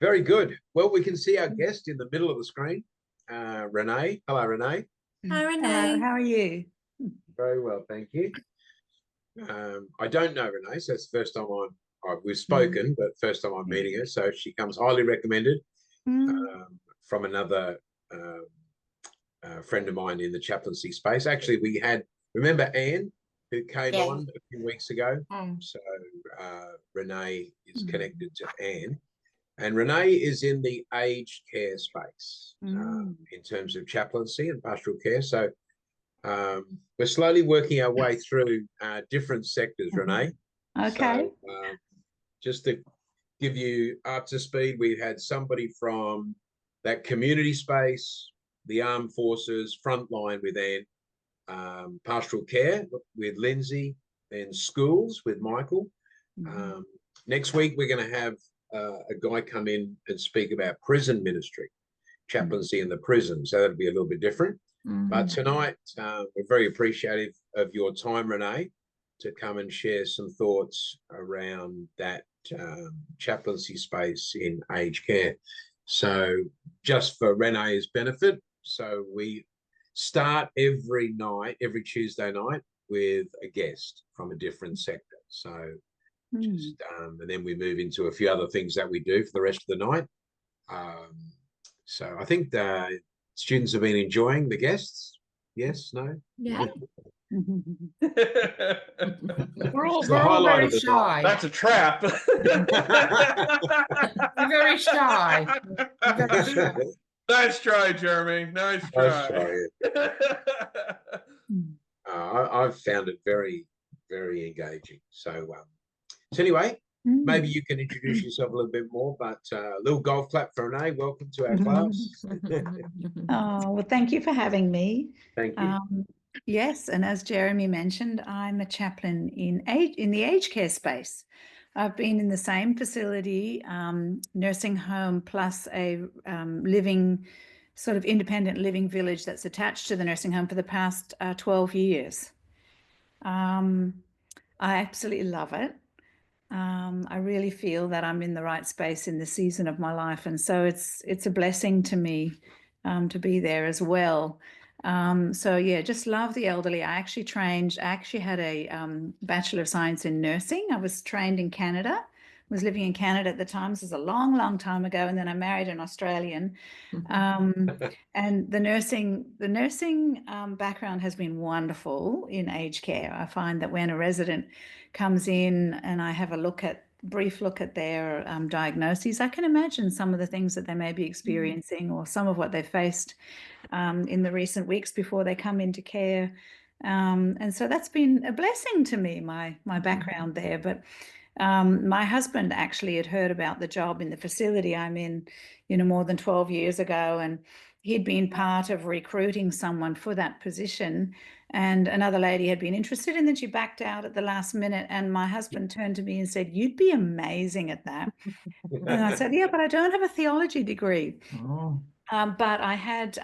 Very good. Well, we can see our guest in the middle of the screen, Renee. Hello, Renee. Hi, Hello, Renee. how are you? Very well, thank you. I don't know Renee, so it's the first time we've spoken, but first time I'm meeting her. So she comes highly recommended from another friend of mine in the chaplaincy space. Actually, remember Anne, who came on a few weeks ago? So Renee is connected to Anne. And Renee is in the aged care space in terms of chaplaincy and pastoral care. So we're slowly working our way through different sectors, Renee. Okay. So, just to give you up to speed, we've had somebody from that community space, the armed forces, frontline with Anne, pastoral care with Lindsay, and schools with Michael. Next week, we're going to have a guy come in and speak about prison ministry, chaplaincy in the prison. So that'll be a little bit different. But tonight, we're very appreciative of your time, Renee, to come and share some thoughts around that chaplaincy space in aged care. So just for Renee's benefit, so we start every Tuesday night with a guest from a different sector. So and then we move into a few other things that we do for the rest of the night. So I think the students have been enjoying the guests. Yes, no? Yeah. We're all very shy. That's a trap. We're very shy. Nice try, Jeremy. Nice try. I've found it very, very engaging. So anyway, maybe you can introduce yourself a little bit more, but a little golf clap for Renee. Welcome to our class. Oh, well, thank you for having me. Thank you. Yes, and as Jeremy mentioned, I'm a chaplain in the aged care space. I've been in the same facility, nursing home, plus a sort of independent living village that's attached to the nursing home for the past 12 years. I absolutely love it. I really feel that I'm in the right space in the season of my life, and so it's a blessing to me to be there as well. So yeah, just love the elderly. I actually had a Bachelor of Science in nursing. I was trained in Canada, was living in Canada at the time. This is a long, long time ago. And then I married an Australian. And the nursing background has been wonderful in aged care. I find that when a resident comes in and I have a brief look at their diagnoses, I can imagine some of the things that they may be experiencing or some of what they faced in the recent weeks before they come into care. And so that's been a blessing to me, my background there. But my husband actually had heard about the job in the facility I'm in, more than 12 years ago, and he'd been part of recruiting someone for that position. And another lady had been interested, and then she backed out at the last minute. And my husband turned to me and said, "You'd be amazing at that." And I said, "Yeah, but I don't have a theology degree." But I had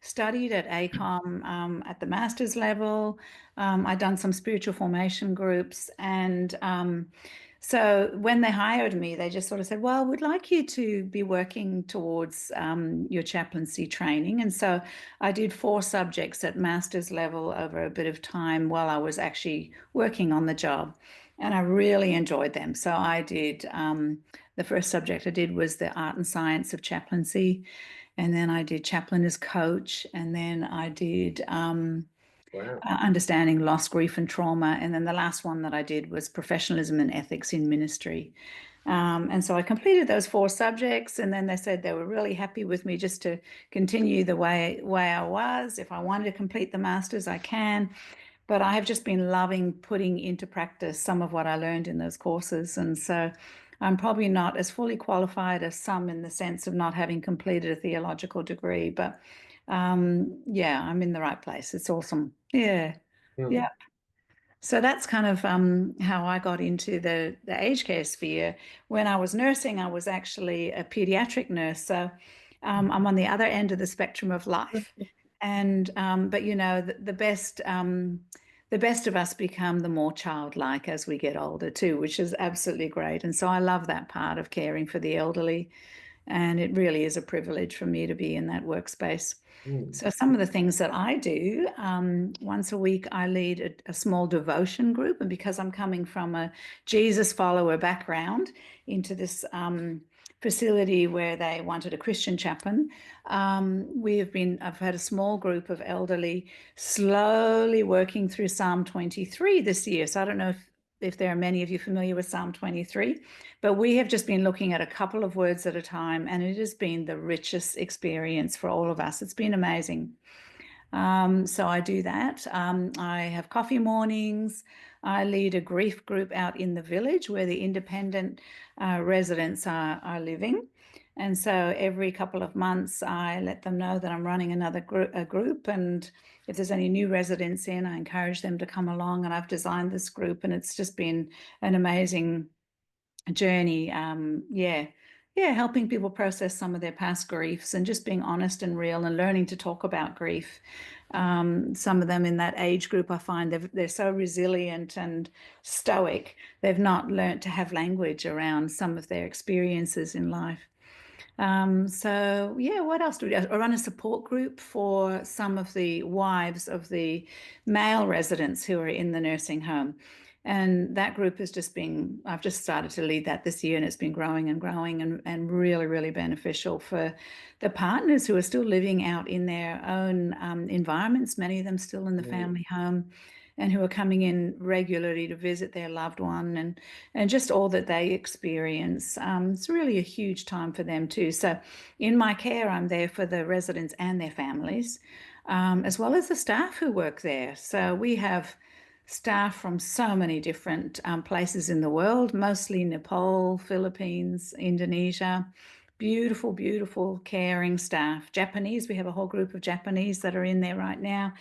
studied at ACOM at the master's level. I'd done some spiritual formation groups. And so when they hired me, they just sort of said, "Well, we'd like you to be working towards your chaplaincy training." And so I did 4 subjects at master's level over a bit of time while I was actually working on the job. And I really enjoyed them. So I did, the first subject I did was the art and science of chaplaincy. And then I did chaplain as coach. And then I did understanding loss, grief, and trauma. And then the last one that I did was professionalism and ethics in ministry. And so I completed those 4 subjects. And then they said they were really happy with me just to continue the way I was. If I wanted to complete the master's, I can. But I have just been loving putting into practice some of what I learned in those courses. And so I'm probably not as fully qualified as some in the sense of not having completed a theological degree. But yeah, I'm in the right place. It's awesome. Yeah. Yeah. So that's kind of how I got into the aged care sphere. When I was nursing, I was actually a pediatric nurse. So I'm on the other end of the spectrum of life. And but the the best of us become the more childlike as we get older too, which is absolutely great. And so I love that part of caring for the elderly. And it really is a privilege for me to be in that workspace. So some of the things that I do, once a week, I lead a small devotion group. And because I'm coming from a Jesus follower background into this facility where they wanted a Christian chaplain, I've had a small group of elderly slowly working through Psalm 23 this year. So I don't know if there are many of you familiar with Psalm 23, but we have just been looking at a couple of words at a time, and it has been the richest experience for all of us. It's been amazing. So I do that. I have coffee mornings. I lead a grief group out in the village where the independent residents are living. And so every couple of months, I let them know that I'm running another group. And if there's any new residents in, I encourage them to come along. And I've designed this group, and it's just been an amazing journey. Helping people process some of their past griefs and just being honest and real and learning to talk about grief. Some of them in that age group, I find they're so resilient and stoic. They've not learned to have language around some of their experiences in life. What else do we do? I run a support group for some of the wives of the male residents who are in the nursing home. And that group has I've just started to lead that this year, and it's been growing and growing and really, really beneficial for the partners who are still living out in their own environments, many of them still in the family home, and who are coming in regularly to visit their loved one and just all that they experience. It's really a huge time for them too. So in my care, I'm there for the residents and their families, as well as the staff who work there. So we have staff from so many different places in the world, mostly Nepal, Philippines, Indonesia. Beautiful, beautiful, caring staff. Japanese, we have a whole group of Japanese that are in there right now.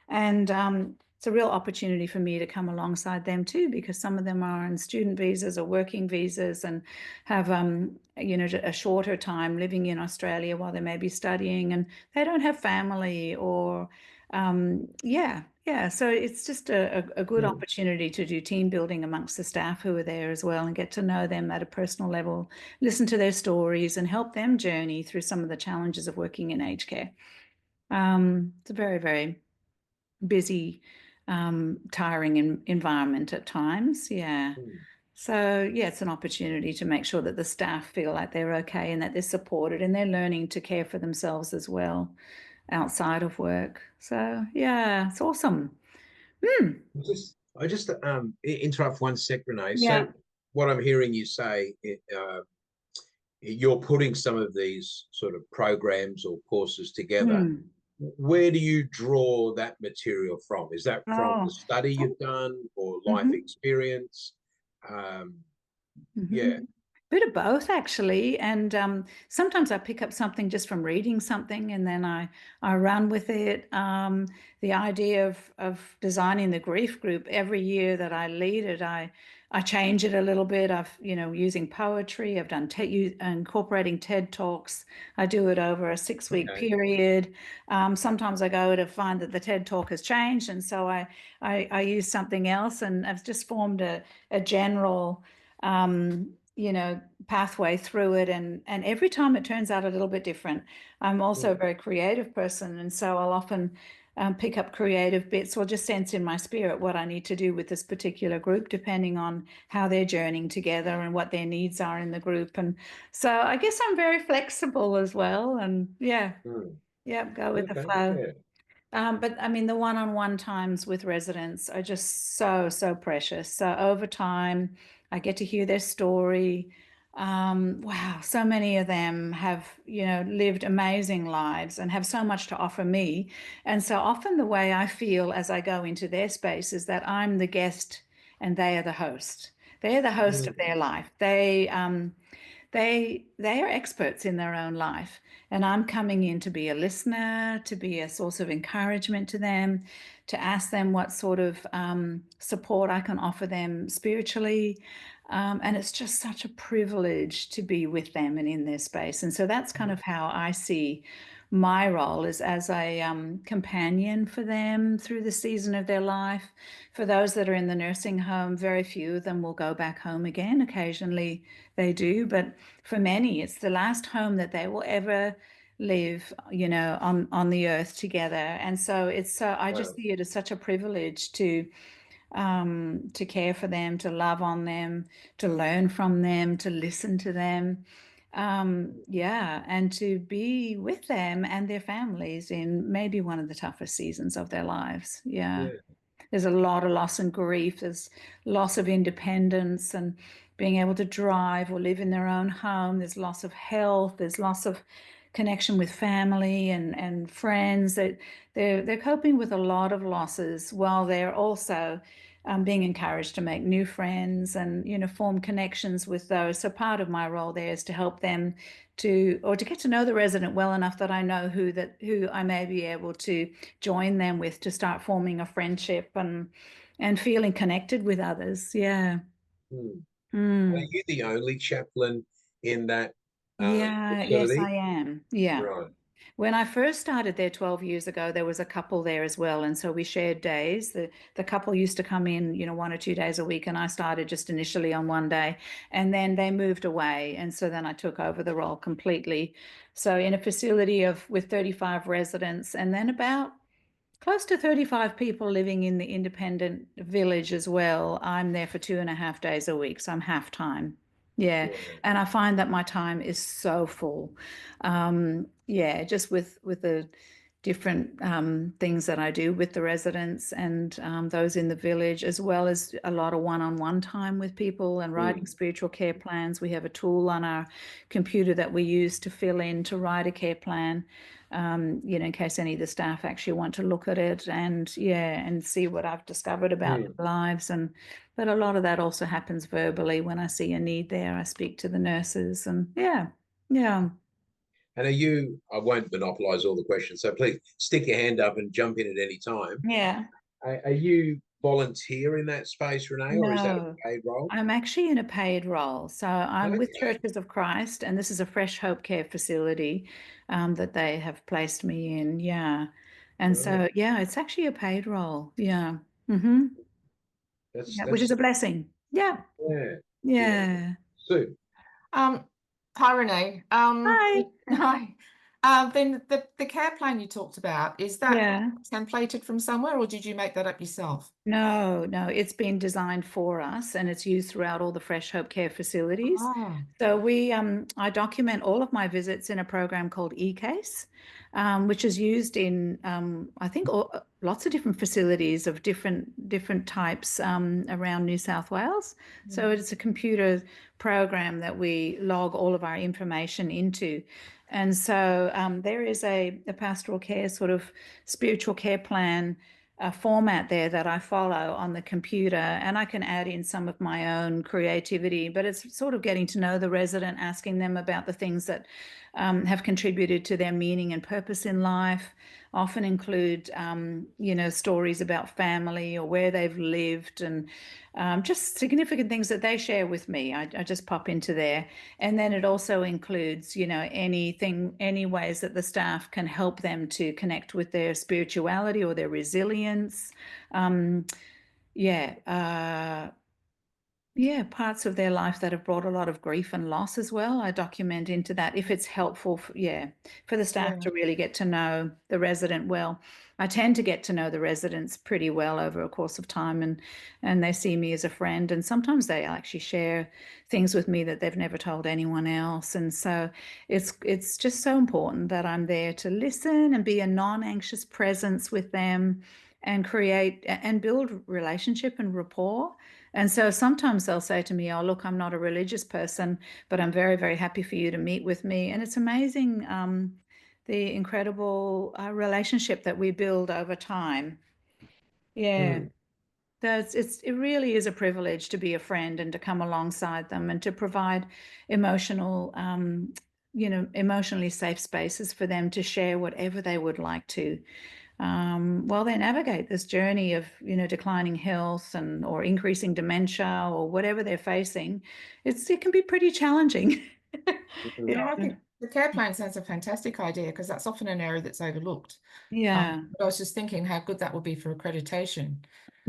And it's a real opportunity for me to come alongside them too, because some of them are on student visas or working visas and have, a shorter time living in Australia while they may be studying, and they don't have family or, so it's just a good opportunity to do team building amongst the staff who are there as well and get to know them at a personal level, listen to their stories and help them journey through some of the challenges of working in aged care. It's a very, very busy, tiring environment at times. Yeah. So it's an opportunity to make sure that the staff feel like they're okay and that they're supported and they're learning to care for themselves as well outside of work. So it's awesome. I just interrupt one sec, Renee. Yeah. So what I'm hearing you say, you're putting some of these sort of programs or courses together. Where do you draw that material from? Is that from the study you've done or life experience? Bit of both, actually. And sometimes I pick up something just from reading something and then I run with it. The idea of designing the grief group, every year that I lead it, I change it a little bit. Using poetry, I've done incorporating TED Talks. I do it over a 6-week period. Sometimes I go to find that the TED Talk has changed, and so I use something else, and I've just formed a general pathway through it, and every time it turns out a little bit different. I'm also a very creative person, and so I'll often pick up creative bits or just sense in my spirit what I need to do with this particular group, depending on how they're journeying together and what their needs are in the group. And so I guess I'm very flexible as well, and go with the flow. But I mean, the one-on-one times with residents are just so precious. So over time, I get to hear their story. Wow, so many of them have, lived amazing lives and have so much to offer me. And so often the way I feel as I go into their space is that I'm the guest and they are the host. They're the host of their life. They are experts in their own life, and I'm coming in to be a listener, to be a source of encouragement to them, to ask them what sort of support I can offer them spiritually. And it's just such a privilege to be with them and in their space. And so that's kind of how I see my role is as a companion for them through the season of their life. For those that are in the nursing home, very few of them will go back home again. Occasionally they do, but for many, it's the last home that they will ever live, you know, on the earth together. And so I just see it as such a privilege to care for them, to love on them, to learn from them, to listen to them. Yeah, and to be with them and their families in maybe one of the toughest seasons of their lives. Yeah. There's a lot of loss and grief. There's loss of independence and being able to drive or live in their own home. There's loss of health. There's loss of connection with family and friends. That they're coping with a lot of losses while they're also being encouraged to make new friends and, you know, form connections with those. So part of my role there is to help them to get to know the resident well enough that I know who I may be able to join them with, to start forming a friendship and feeling connected with others. Yeah. Are you the only chaplain in that Yeah, yes, facility? I am. Yeah. Right. When I first started there 12 years ago, there was a couple there as well. And so we shared days. The couple used to come in, you know, 1 or 2 days a week. And I started just initially on one day. And then they moved away. And so then I took over the role completely. So in a facility with 35 residents, and then about close to 35 people living in the independent village as well, I'm there for 2.5 days a week. So I'm half time. Yeah. And I find that my time is so full. Yeah, just with the different things that I do with the residents and those in the village, as well as a lot of one-on-one time with people and writing spiritual care plans. We have a tool on our computer that we use to fill in to write a care plan, you know, in case any of the staff actually want to look at it and see what I've discovered about their lives. But a lot of that also happens verbally. When I see a need there, I speak to the nurses and yeah. And I won't monopolize all the questions, so please stick your hand up and jump in at any time. Yeah. Are you volunteer in that space, Renee, or is that a No, paid role? I'm actually in a paid role. So I'm with Okay. Churches of Christ, and this is a Fresh Hope Care facility that they have placed me in. Yeah. And so, yeah, it's actually a paid role. Yeah. Mm-hmm. That's Yeah, which is a blessing. Yeah. yeah. Yeah. Sue. Hi, Renee. Hi. Hi. Then the care plan you talked about, is that Yeah. templated from somewhere, or did you make that up yourself? No, it's been designed for us and it's used throughout all the Fresh Hope Care facilities. Ah. So I document all of my visits in a program called eCase, which is used in I think lots of different facilities of different types around New South Wales. So it's a computer program that we log all of our information into. And so there is a pastoral care sort of spiritual care plan format there that I follow on the computer, and I can add in some of my own creativity, but it's sort of getting to know the resident, asking them about the things that have contributed to their meaning and purpose in life, often include, you know, stories about family or where they've lived and just significant things that they share with me. I just pop into there. And then it also includes, you know, any ways that the staff can help them to connect with their spirituality or their resilience. Parts of their life that have brought a lot of grief and loss as well. I document into that if it's helpful for the staff to really get to know the resident well. I tend to get to know the residents pretty well over a course of time, and they see me as a friend, and sometimes they actually share things with me that they've never told anyone else. And so it's just so important that I'm there to listen and be a non-anxious presence with them and create and build relationship and rapport. And so sometimes they'll say to me, oh, look, I'm not a religious person, but I'm very, very happy for you to meet with me. And it's amazing the incredible relationship that we build over time. Yeah. It really is a privilege to be a friend and to come alongside them and to provide emotional, emotionally safe spaces for them to share whatever they would like to. While they navigate this journey of, you know, declining health or increasing dementia or whatever they're facing, it can be pretty challenging. Yeah, The care plan sounds a fantastic idea because that's often an area that's overlooked. Yeah. But I was just thinking how good that would be for accreditation.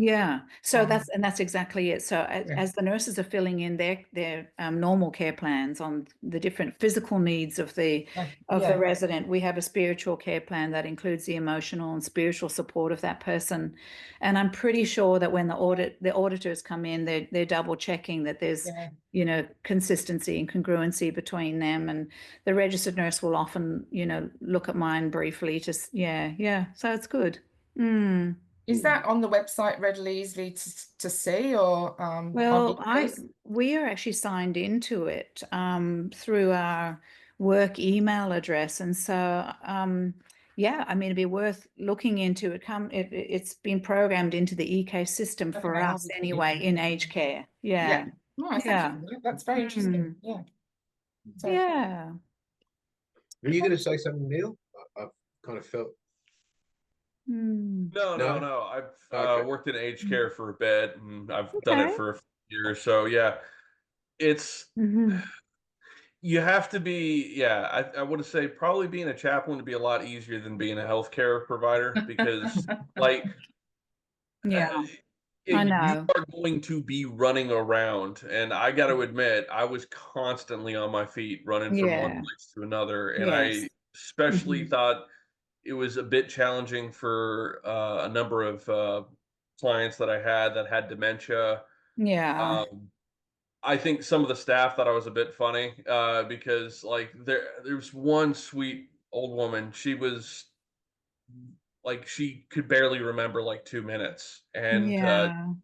Yeah, so Um, that's exactly it. So as the nurses are filling in their normal care plans on the different physical needs of the resident, we have a spiritual care plan that includes the emotional and spiritual support of that person. And I'm pretty sure that when the auditors come in, they're double checking that there's consistency and congruency between them. And the registered nurse will often look at mine briefly. Just so it's good. Is that on the website readily easily to see, or Well, we are actually signed into it through our work email address, and so yeah, I mean, it'd be worth looking into. It's been programmed into the EK system for us anyway in aged care. Yeah. Nice. That's very interesting. Yeah. So, Yeah. Were you going to say something, Neil? I've kind of felt. No. I've worked in aged care for a bit, and I've done it for a few years. So yeah, it's you have to be. I would say probably being a chaplain would be a lot easier than being a healthcare provider because, like, I know. you are going to be running around, and I got to admit, I was constantly on my feet, running from one place to another, and I especially thought it was a bit challenging for a number of clients that I had that had dementia. Yeah. I think some of the staff thought I was a bit funny because, like, there's one sweet old woman. She was like she could barely remember like 2 minutes, and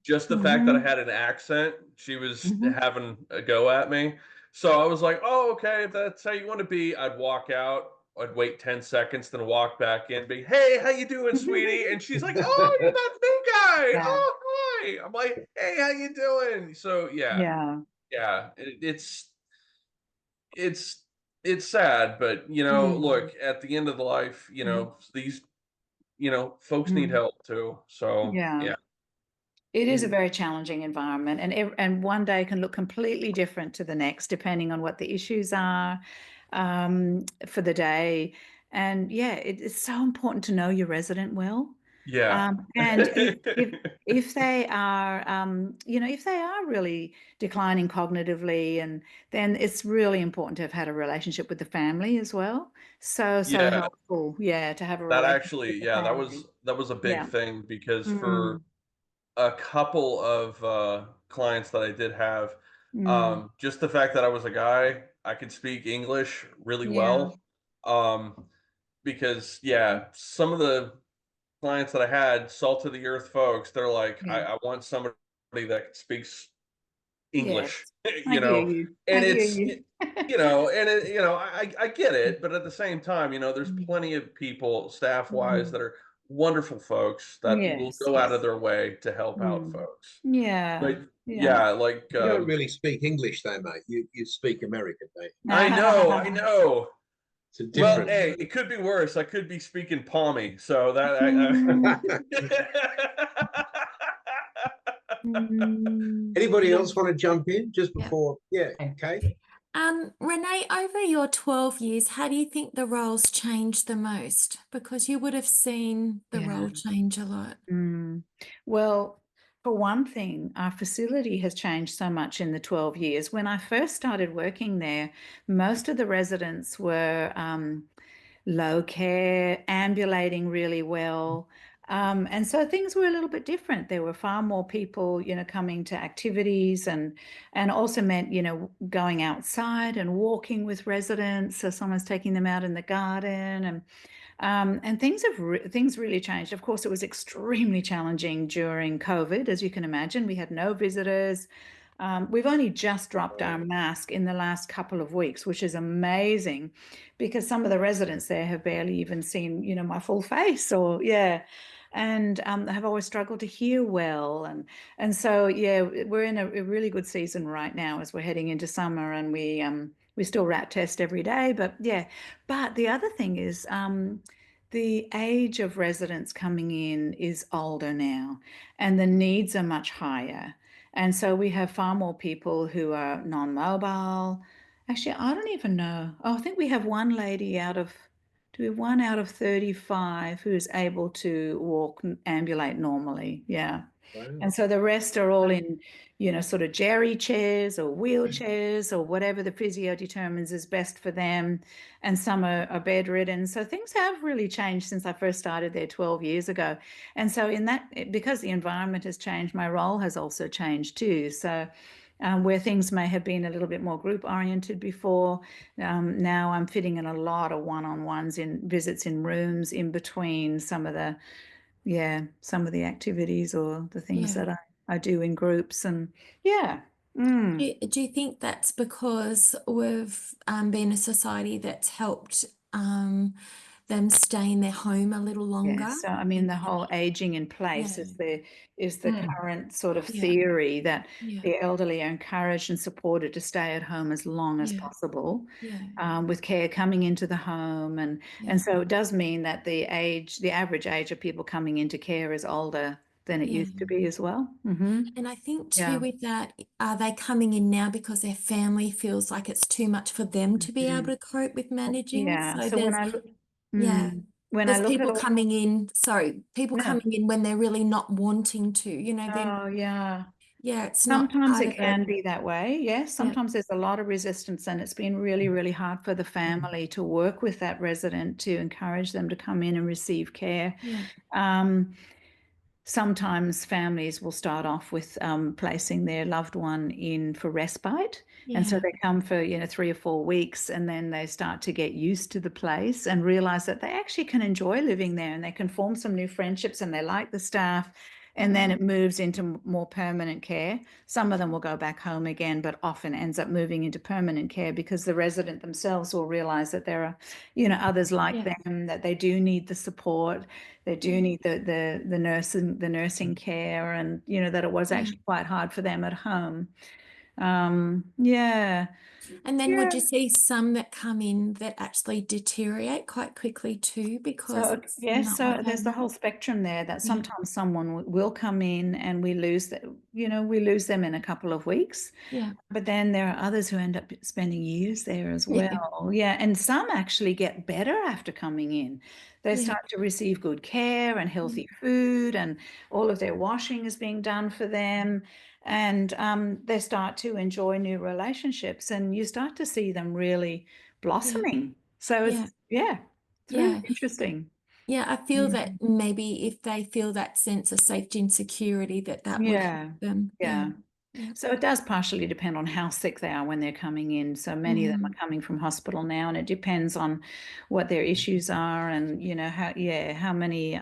just the fact that I had an accent, she was having a go at me. So I was like, "Oh, okay, if that's how you want to be." I'd walk out, I'd wait 10 seconds, then walk back in, be, "Hey, how you doing, sweetie?" And she's like, "Oh, you're that new guy. Oh, hi." I'm like, "Hey, how you doing?" So yeah, it's it's sad, but look, at the end of the life, these folks need help too. So yeah. It is a very challenging environment, and one day can look completely different to the next, depending on what the issues are for the day. And it's so important to know your resident well. Yeah. And if they are, if they are really declining cognitively, and then it's really important to have had a relationship with the family as well. So helpful, to have a That relationship actually, with the family. that was a big thing because for a couple of clients that I did have, just the fact that I was a guy, I could speak English really well. Because some of the clients that I had, salt of the earth folks, they're like, I want somebody that speaks English, I hear you. and I hear it's, you. I get it, but at the same time, there's plenty of people staff wise that are wonderful folks that will go out of their way to help out folks. But like, you don't really speak English though, mate. You speak American, don't you? I know. It's a difference. Well, hey, it could be worse. I could be speaking Palmy, so that. Anybody else want to jump in just before? Yeah, Kate. Renee, over your 12 years, how do you think the roles changed the most? Because you would have seen the role change a lot. Well, for one thing, our facility has changed so much in the 12 years. When I first started working there, most of the residents were low care, ambulating really well. And so things were a little bit different. There were far more people, coming to activities and also meant, going outside and walking with residents. So someone's taking them out in the garden and things really changed. Of course, it was extremely challenging during COVID, as you can imagine. We had no visitors. We've only just dropped our mask in the last couple of weeks, which is amazing because some of the residents there have barely even seen, my full face and have always struggled to hear well. And so, we're in a really good season right now as we're heading into summer, and we still rat test every day, but the other thing is the age of residents coming in is older now, and the needs are much higher. And so we have far more people who are non-mobile, Actually, I don't even know. Oh, I think we have one lady do we have one out of 35 who's able to walk and ambulate normally? Yeah. Wow. And so the rest are all in, sort of jerry chairs or wheelchairs or whatever the physio determines is best for them. And some are bedridden. So things have really changed since I first started there 12 years ago. And so because the environment has changed, my role has also changed too. So where things may have been a little bit more group oriented before, now I'm fitting in a lot of one-on-ones in visits in rooms in between some of the activities or the things Yeah. that I do in groups. And yeah. Mm. Do you think that's because we've been a society that's helped them stay in their home a little longer? Yeah, so I mean the whole aging in place Yeah. is the Mm. current sort of Yeah. theory that Yeah. the elderly are encouraged and supported to stay at home as long as Yeah. possible, Yeah. with care coming into the home, and Yeah. so it does mean that the average age of people coming into care is older than it Yeah. used to be as well. And I think too Yeah. with that, are they coming in now because their family feels like it's too much for them to be able to cope with managing? Yeah. So So when there's, I look, yeah, when I there's look at people all, coming in, people no, coming in when they're really not wanting to, they're, oh yeah. it's not Sometimes part it of can be that way. Yes, Yeah. sometimes there's a lot of resistance, and it's been really, really hard for the family to work with that resident to encourage them to come in and receive care. Yeah. Sometimes families will start off with placing their loved one in for respite. And so Yeah. they come for, 3 or 4 weeks, and then they start to get used to the place and realize that they actually can enjoy living there, and they can form some new friendships, and they like the staff. And then it moves into more permanent care. Some of them will go back home again, but often ends up moving into permanent care because the resident themselves will realize that there are, others like Yeah. them, that they do need the support, they do need the nursing care, and that it was Yeah. actually quite hard for them at home. Yeah. And then Yeah. would you see some that come in that actually deteriorate quite quickly too because So it's yes, not so what they there's the want? whole spectrum there, that Yeah. sometimes someone will come in and we lose them in a couple of weeks. Yeah. But then there are others who end up spending years there as Yeah. well. Yeah. And some actually get better after coming in. They Yeah. start to receive good care and healthy food, and all of their washing is being done for them. And they start to enjoy new relationships, and you start to see them really blossoming. So Yeah. it's really Yeah. interesting. Yeah, I feel that maybe if they feel that sense of safety and security, that would Yeah. help them. Yeah. Yeah. So it does partially depend on how sick they are when they're coming in. So many of them are coming from hospital now, and it depends on what their issues are, and how many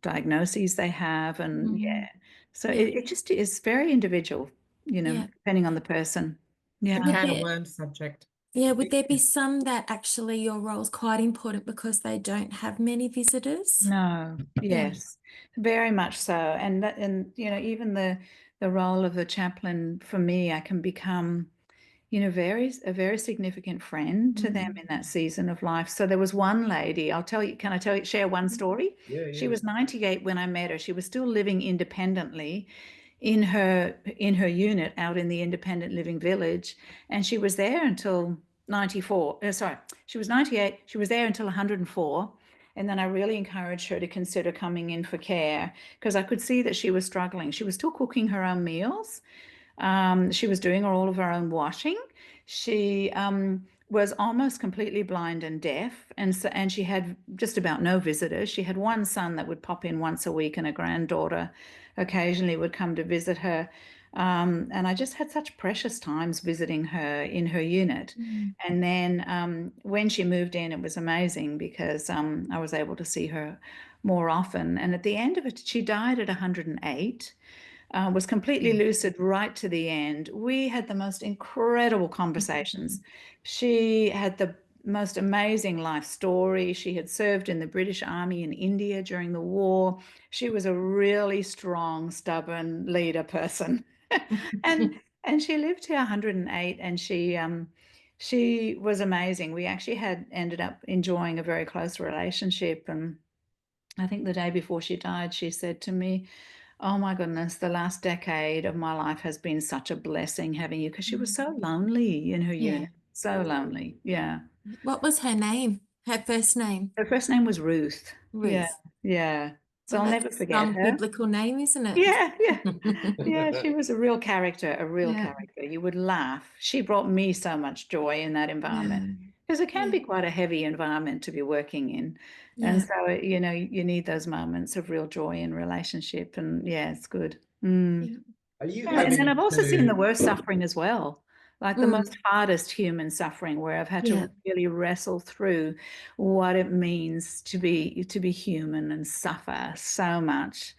diagnoses they have, and so Yeah. it just is very individual, Yeah. depending on the person. It's a Yeah. can of there- worms subject. Yeah, would there be some that actually your role is quite important because they don't have many visitors? No, Yeah. yes, very much so. And even the role of the chaplain, for me, I can become, a very significant friend to them in that season of life. So there was one lady, can I share one story? Yeah, She yeah. was 98 when I met her. She was still living independently in her unit out in the independent living village, and she was there until 94. She was 98. She was there until 104. And then I really encouraged her to consider coming in for care because I could see that she was struggling. She was still cooking her own meals. She was doing all of her own washing. She was almost completely blind and deaf, and she had just about no visitors. She had one son that would pop in once a week, and a granddaughter occasionally would come to visit her. And I just had such precious times visiting her in her unit. And then when she moved in, it was amazing because I was able to see her more often. And at the end of it, she died at 108. Was completely lucid right to the end. We had the most incredible conversations. She had the most amazing life story. She had served in the British Army in India during the war. She was a really strong, stubborn leader person. and she lived to 108, and she was amazing. We actually had ended up enjoying a very close relationship, and I think the day before she died, she said to me, Oh my goodness, the last decade of my life has been such a blessing having you, because she was so lonely in her Yeah. unit. So lonely. Yeah. What was her name? Her first name? Her first name was Ruth. Yeah. Ruth. Yeah. So Well, I'll never that's forget some her. biblical name, isn't it? Yeah, yeah. Yeah, she was a real character, a real Yeah. character. You would laugh. She brought me so much joy in that environment, because it can Yeah. be quite a heavy environment to be working in. Yeah. And so, you know, you need those moments of real joy in relationship. And yeah, it's good. Mm. Yeah. Are you And then having I've also seen the to? worst suffering as well, like the Mm. most hardest human suffering, where I've had Yeah. to really wrestle through what it means to be human and suffer so much,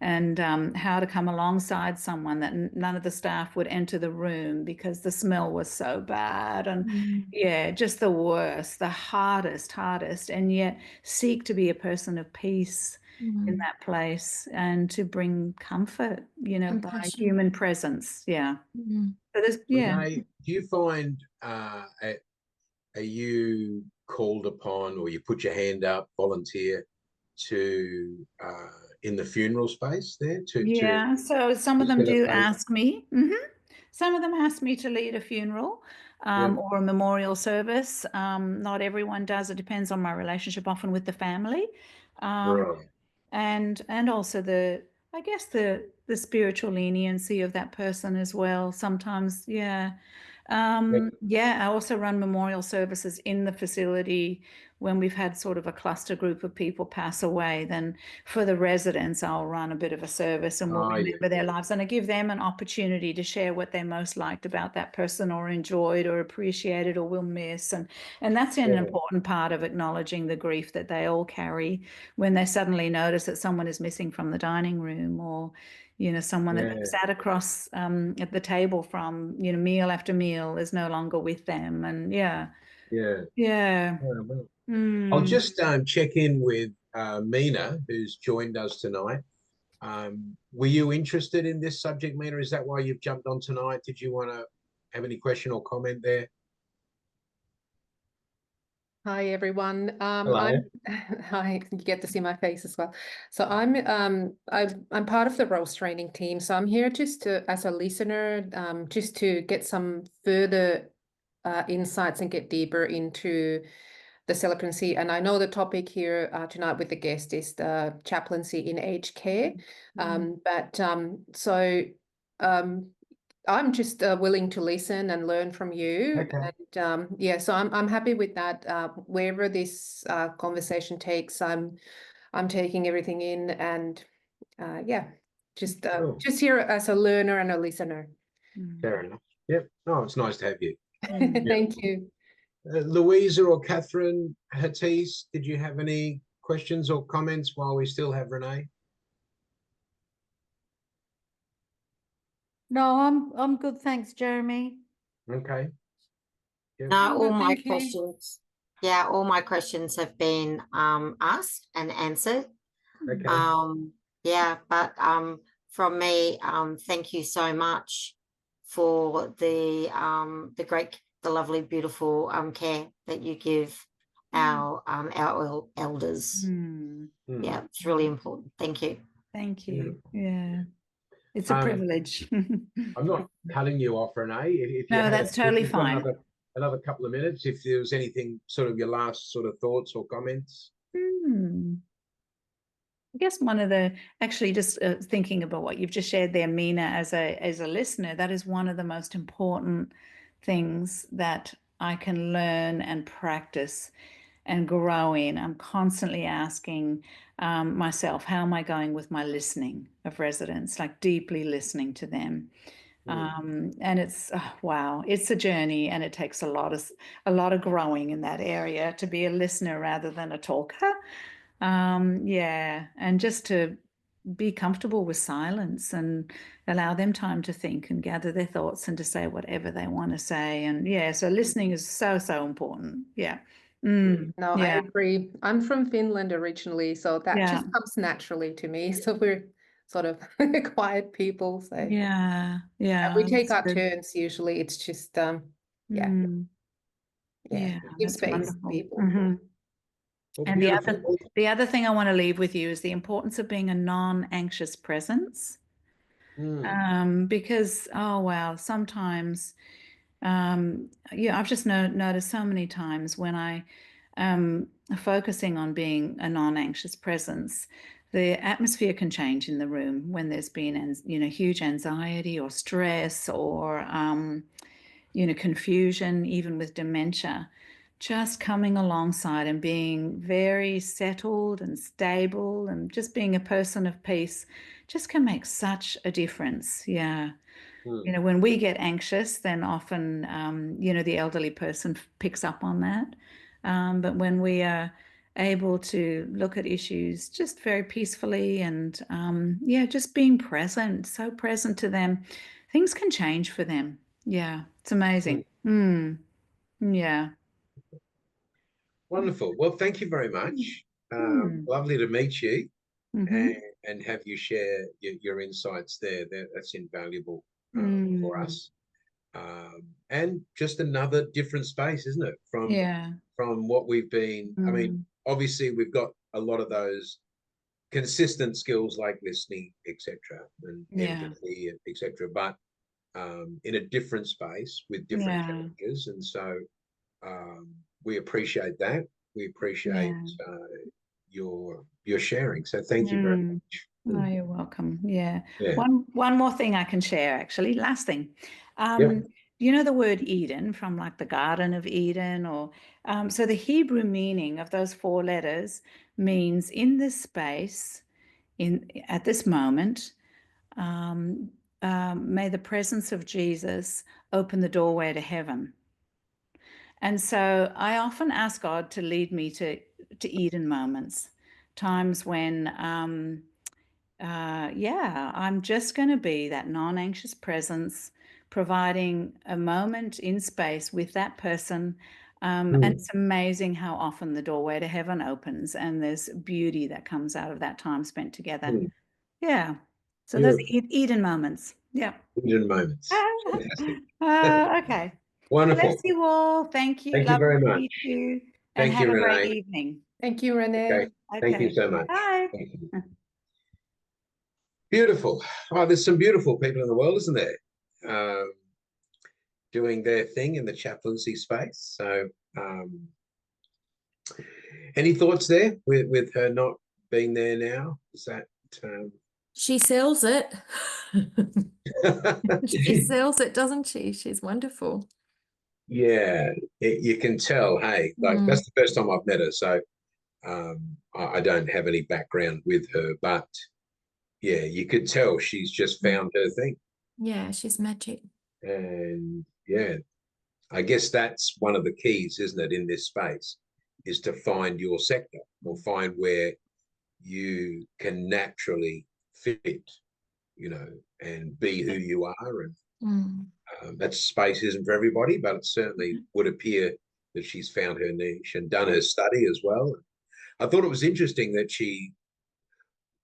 and how to come alongside someone that none of the staff would enter the room because the smell was so bad, and Mm. yeah, just the worst, the hardest, and yet seek to be a person of peace in Mm. that place, and to bring comfort, you know, by Compassion. human presence. Yeah. Mm. So there's, yeah. Renee, do you find are you called upon, or you put your hand up, volunteer to in the funeral space there to Yeah, so some of them do facilitate? ask me. Some of them ask me to lead a funeral Yeah. or a memorial service. Not everyone does. It depends on my relationship, often with the family, Right. and also I guess the spiritual leniency of that person as well. Sometimes, yeah. Yeah, I also run memorial services in the facility when we've had sort of a cluster group of people pass away. Then for the residents, I'll run a bit of a service, and we'll Oh, yeah. remember their lives, and I give them an opportunity to share what they most liked about that person, or enjoyed, or appreciated, or will miss. And that's an Yeah. important part of acknowledging the grief that they all carry when they suddenly notice that someone is missing from the dining room, or you know, someone that they've sat across at the table from, you know, meal after meal, is no longer with them. And yeah, Yeah. yeah. Well, I'll Mm. just check in with Mina, who's joined us tonight. Were you interested in this subject, Mina? Is that why you've jumped on tonight? Did you want to have any question or comment there? Hi everyone. Hello. Hi, you get to see my face as well. So I'm part of the roles training team. So I'm here just as a listener, just to get some further insights and get deeper into the chaplaincy. And I know the topic here tonight with the guest is the chaplaincy in aged care. I'm just willing to listen and learn from you. Okay. And yeah, so I'm happy with that. Wherever this conversation takes, I'm taking everything in, and yeah, just Cool. here as a learner and a listener. Fair enough. Yep. Oh, it's nice to have you. Thank you. Louisa or Catherine Hattis, did you have any questions or comments while we still have Renee? No, I'm good, thanks, Jeremy. Okay. Yep. No, I'm all good, my thank you. questions. Yeah, all my questions have been asked and answered. Okay. Yeah, but from me, thank you so much for the lovely, beautiful care that you give our elders. Yeah, it's really important. Thank you. Thank you. Beautiful. Yeah, it's a privilege. I'm not cutting you off, Renee. If you No, had that's totally you've got fine. another couple of minutes, if there was anything, sort of your last sort of thoughts or comments. I guess one of the, actually just thinking about what you've just shared there, Mina, as a listener, that is one of the most important things that I can learn and practice and grow in. I'm constantly asking myself, how am I going with my listening of residents, like deeply listening to them? And it's wow, it's a journey, and it takes a lot of growing in that area to be a listener rather than a talker. Yeah, and just to be comfortable with silence and allow them time to think and gather their thoughts and to say whatever they want to say. And yeah, so listening is so important. Yeah. No, I Yeah. agree. I'm from Finland originally, so that Yeah. just comes naturally to me. So we're sort of quiet people. So Yeah. Yeah. and we take That's our good. turns usually. It's just yeah. Yeah, Give that's space, wonderful. people. Well, And beautiful. the other thing I want to leave with you is the importance of being a non-anxious presence. Because, oh, wow, sometimes, yeah, I've just noticed so many times when I am focusing on being a non-anxious presence, the atmosphere can change in the room when there's been, huge anxiety or stress or, confusion, even with dementia. Just coming alongside and being very settled and stable and just being a person of peace just can make such a difference. Yeah. When we get anxious, then often, the elderly person picks up on that. But when we are able to look at issues just very peacefully and, just being present, so present to them, things can change for them. Yeah, it's amazing. Yeah. Wonderful. Well, thank you very much. Lovely to meet you and have you share your insights there. That's invaluable for us. And just another different space, isn't it? From what we've been, I mean, obviously we've got a lot of those consistent skills like listening, etc., and empathy, etc., but in a different space with different challenges. And so we appreciate that. We appreciate your sharing. So thank you very much. Oh, you're welcome. Yeah. Yeah. One more thing I can share, actually. Last thing. You know the word Eden from like the Garden of Eden, or so the Hebrew meaning of those 4 letters means in this space, at this moment, may the presence of Jesus open the doorway to heaven. And so I often ask God to lead me to Eden moments, times when, I'm just going to be that non-anxious presence, providing a moment in space with that person. And it's amazing how often the doorway to heaven opens and there's beauty that comes out of that time spent together. Yeah. So those Eden moments. Yeah. Eden moments. Fantastic. Okay. Wonderful. Bless you all. Thank you. Thank you very much. Meet you. And Thank have you, a great Renee. evening. Thank you, Renee. Okay. Thank you so much. Bye. Thank you. Beautiful. Oh, there's some beautiful people in the world, isn't there? Doing their thing in the chaplaincy space. So any thoughts there with her not being there now? Is that She sells it. She sells it, doesn't she? She's wonderful. Yeah, you can tell. Hey, like that's the first time I've met her, so I don't have any background with her, but yeah, you could tell she's just found her thing. Yeah, she's magic. And yeah, I guess that's one of the keys, isn't it, in this space, is to find your sector or find where you can naturally fit, and be who you are. And that space isn't for everybody, but it certainly would appear that she's found her niche and done her study as well. I thought it was interesting that she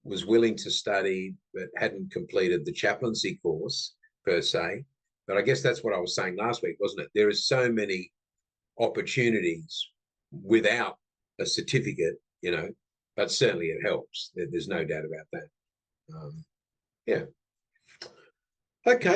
was willing to study but hadn't completed the chaplaincy course per se. But I guess that's what I was saying last week, wasn't it? There are so many opportunities without a certificate, but certainly it helps. There's no doubt about that. Yeah. Okay.